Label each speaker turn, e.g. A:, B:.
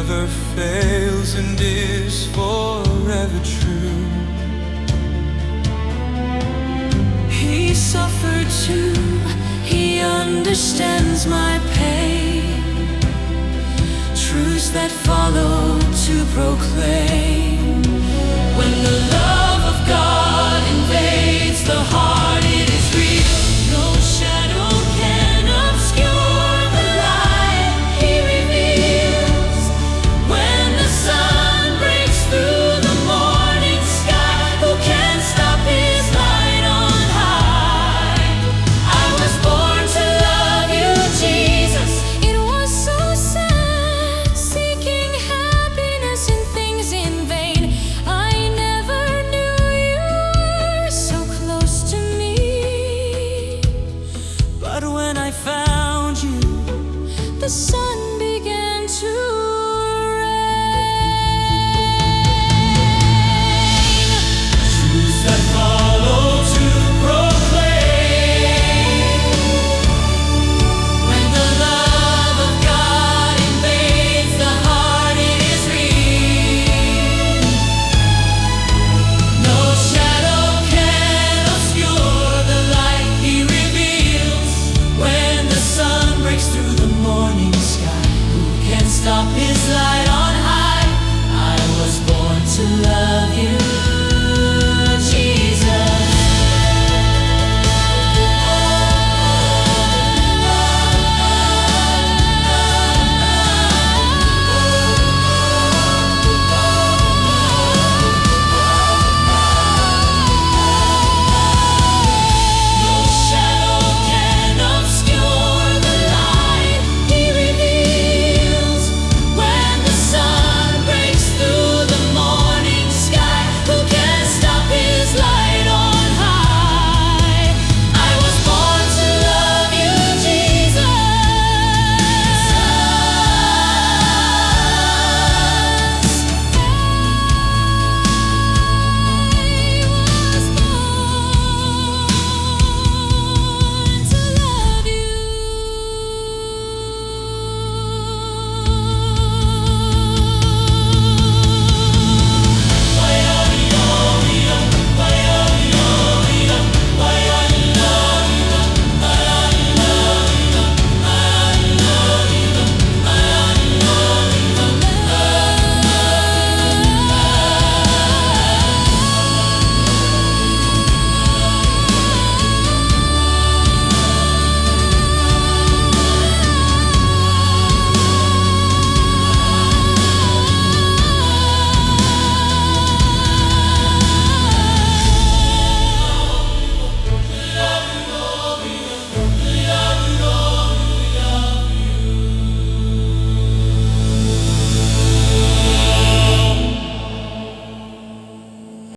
A: never fails and is forever true.
B: He suffered too, he understands my pain. Truths that follow to proclaim. When the love of God invades the heart, it is real. No shadow can obscure the light he reveals. When the sun breaks through the morning sky, who can stop his light on high? I was born to love you, Jesus. It was so sad, seeking happiness in things in vain. I never knew you were so close to me. But when I found you, the sun